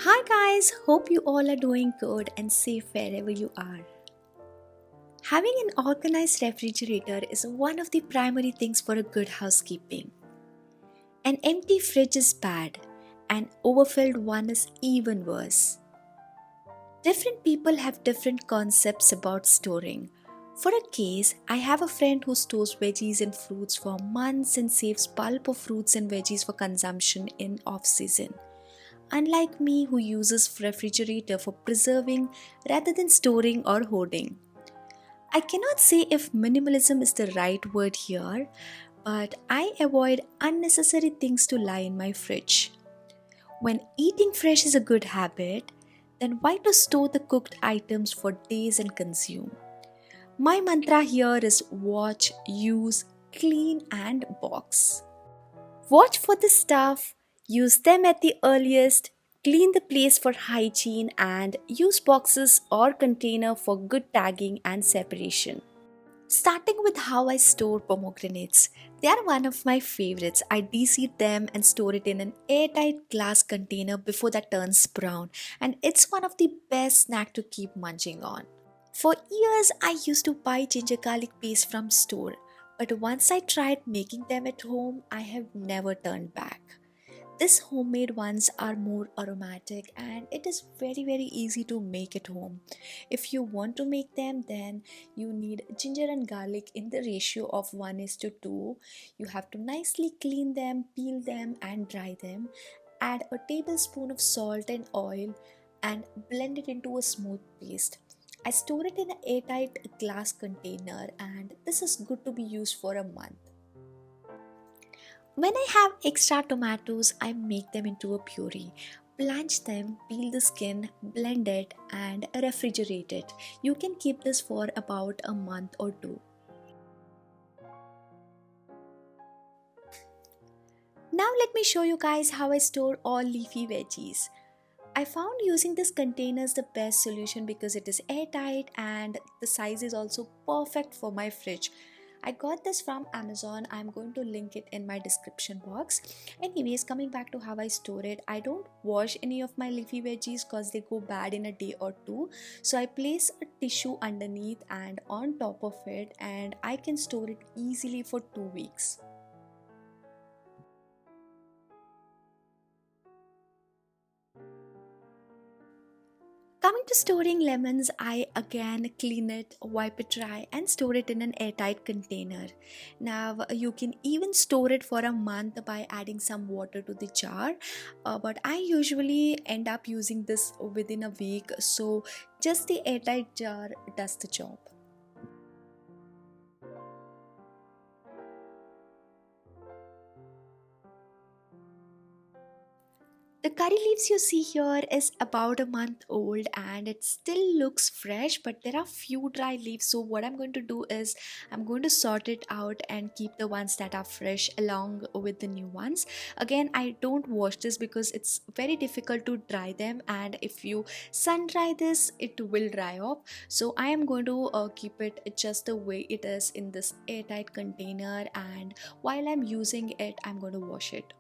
Hi guys, hope you all are doing good and safe wherever you are. Having an organized refrigerator is one of the primary things for a good housekeeping. An empty fridge is bad, an overfilled one is even worse. Different people have different concepts about storing. For a case, I have a friend who stores veggies and fruits for months and saves bulk of fruits and veggies for consumption in off season. Unlike me who uses refrigerator for preserving rather than storing or hoarding. I cannot say if minimalism is the right word here, but I avoid unnecessary things to lie in my fridge. When eating fresh is a good habit, then why to store the cooked items for days and consume? My mantra here is watch, use, clean and box. Watch for the stuff, use them at the earliest, clean the place for hygiene, and use boxes or container for good tagging and separation. Starting with how I store pomegranates. They are one of my favorites. I de-seed them and store it in an airtight glass container before that turns brown, and it's one of the best snack to keep munching on. For years, I used to buy ginger garlic paste from store, but once I tried making them at home, I have never turned back. These homemade ones are more aromatic and it is very easy to make at home. If you want to make them, then you need ginger and garlic in the ratio of 1 is to 2. You have to nicely clean them, peel them and dry them. Add a tablespoon of salt and oil and blend it into a smooth paste. I store it in an airtight glass container and this is good to be used for a month. When I have extra tomatoes, I make them into a puree. Blanch them, peel the skin, blend it, and refrigerate it. You can keep this for about a month or two. Now, let me show you guys how I store all leafy veggies. I found using this container is the best solution because it is airtight and the size is also perfect for my fridge. I got this from Amazon. I'm going to link it in my description box. Anyways, coming back to how I store it, I don't wash any of my leafy veggies because they go bad in a day or two. So I place a tissue underneath and on top of it, and I can store it easily for 2 weeks. Coming to storing lemons, I again clean it, wipe it dry, and store it in an airtight container. Now, you can even store it for a month by adding some water to the jar, but I usually end up using this within a week, so just the airtight jar does the job. The curry leaves you see here is about a month old and it still looks fresh, but there are few dry leaves. So what I'm going to do is I'm going to sort it out and keep the ones that are fresh along with the new ones. Again, I don't wash this because it's very difficult to dry them, and if you sun dry this, it will dry off. So I am going to keep it just the way it is in this airtight container, and while I'm using it, I'm going to wash it.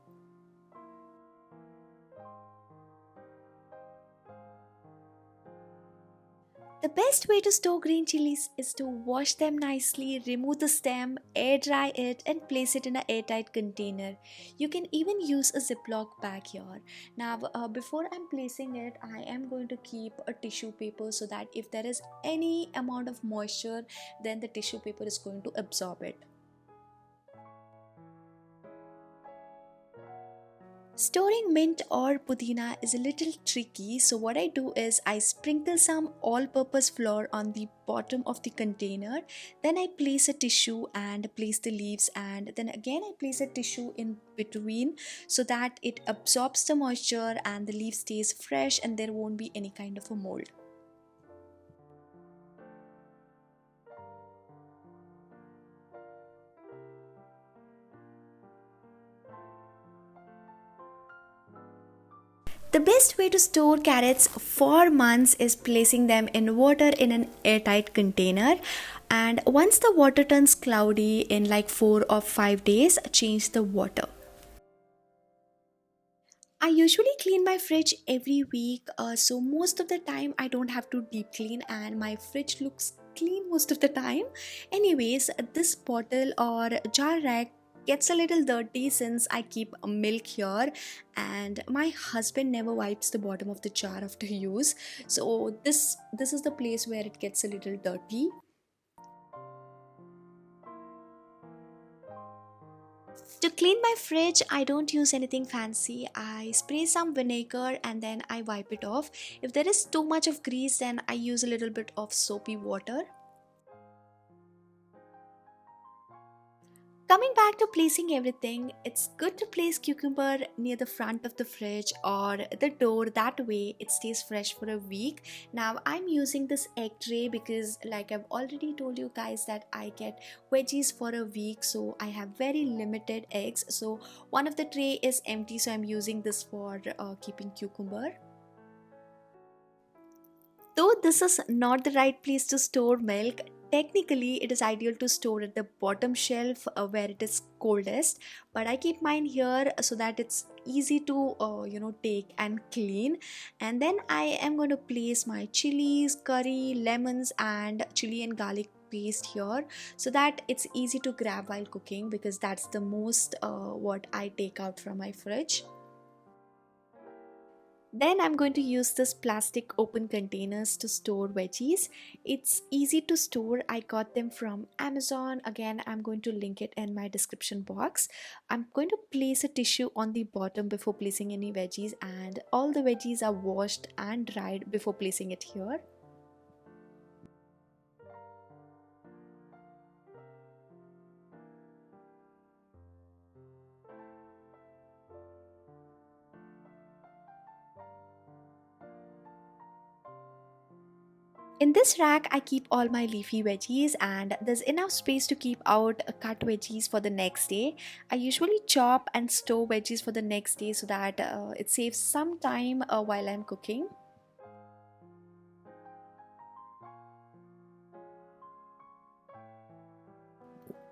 The best way to store green chilies is to wash them nicely, remove the stem, air dry it, and place it in an airtight container. You can even use a Ziploc bag here. Now, before I'm placing it, I am going to keep a tissue paper so that if there is any amount of moisture, then the tissue paper is going to absorb it. Storing mint or pudina is a little tricky, so what I do is I sprinkle some all-purpose flour on the bottom of the container, then I place a tissue and place the leaves, and then again I place a tissue in between so that it absorbs the moisture and the leaf stays fresh and there won't be any kind of a mold. The best way to store carrots for months is placing them in water in an airtight container, and once the water turns cloudy in like 4 or 5 days, change the water. I usually clean my fridge every week, so most of the time I don't have to deep clean, and my fridge looks clean most of the time. Anyways, this bottle or jar rack gets a little dirty since I keep milk here, and my husband never wipes the bottom of the jar after use. So this is the place where it gets a little dirty. To clean my fridge, I don't use anything fancy. I spray some vinegar and then I wipe it off. If there is too much of grease, then I use a little bit of soapy water. Coming back to placing everything, it's good to place cucumber near the front of the fridge or the door. That way it stays fresh for a week. Now I'm using this egg tray because like I've already told you guys that I get veggies for a week, so I have very limited eggs. So one of the tray is empty, so I'm using this for keeping cucumber. Though this is not the right place to store milk, technically it is ideal to store at the bottom shelf where it is coldest. But I keep mine here so that it's easy to take and clean. And then I am going to place my chilies, curry, lemons, and chili and garlic paste here so that it's easy to grab while cooking, because that's the most what I take out from my fridge. Then I'm going to use this plastic open containers to store veggies. It's easy to store. I got them from Amazon. Again, I'm going to link it in my description box. I'm going to place a tissue on the bottom before placing any veggies, and all the veggies are washed and dried before placing it here. In this rack, I keep all my leafy veggies, and there's enough space to keep out cut veggies for the next day. I usually chop and store veggies for the next day so that it saves some time while I'm cooking.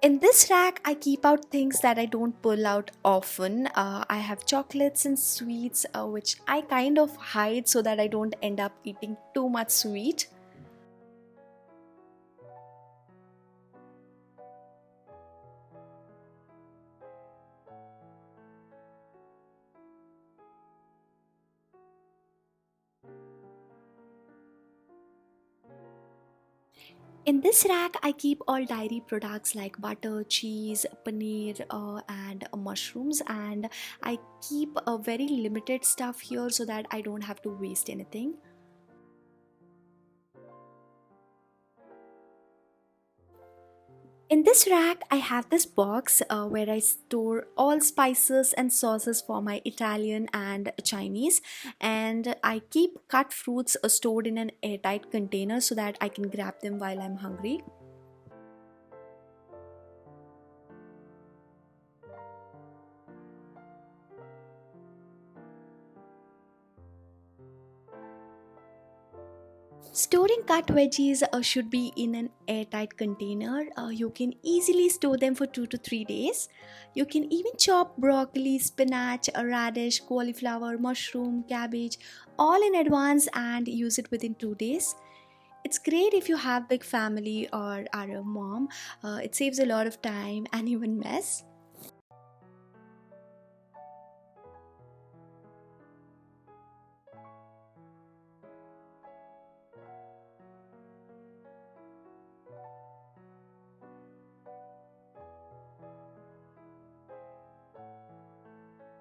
In this rack, I keep out things that I don't pull out often. I have chocolates and sweets, which I kind of hide so that I don't end up eating too much sweet. In this rack, I keep all dairy products like butter, cheese, paneer, and mushrooms, and I keep a very limited stuff here so that I don't have to waste anything. In this rack, I have this box where I store all spices and sauces for my Italian and Chinese, and I keep cut fruits stored in an airtight container so that I can grab them while I'm hungry. Storing cut veggies should be in an airtight container. You can easily store them for 2 to 3 days. You can even chop broccoli, spinach, a radish, cauliflower, mushroom, cabbage all in advance and use it within 2 days. It's great if you have big family or are a mom. It saves a lot of time and even mess.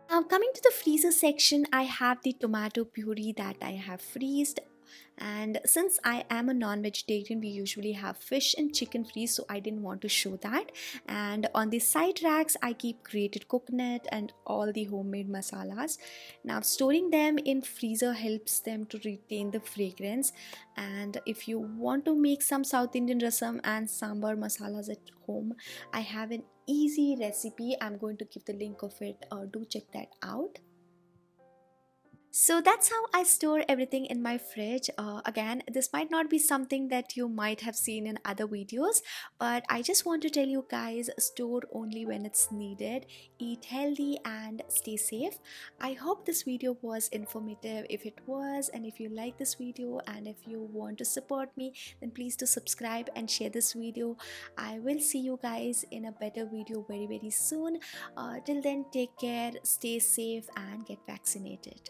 Now coming to the freezer section, I have the tomato puree that I have freezed, and since I am a non-vegetarian, we usually have fish and chicken freeze, so I didn't want to show that. And on the side racks, I keep grated coconut and all the homemade masalas. Now storing them in freezer helps them to retain the fragrance, and if you want to make some South Indian rasam and sambar masalas at home, I have an easy recipe. I'm going to give the link of it. Do check that out. So that's how I store everything in my fridge. Again, this might not be something that you might have seen in other videos, but I just want to tell you guys, store only when it's needed, eat healthy and stay safe. I hope this video was informative. If it was, and if you like this video and if you want to support me, then please do subscribe and share this video. I will see you guys in a better video very soon. Till then, take care, stay safe and get vaccinated.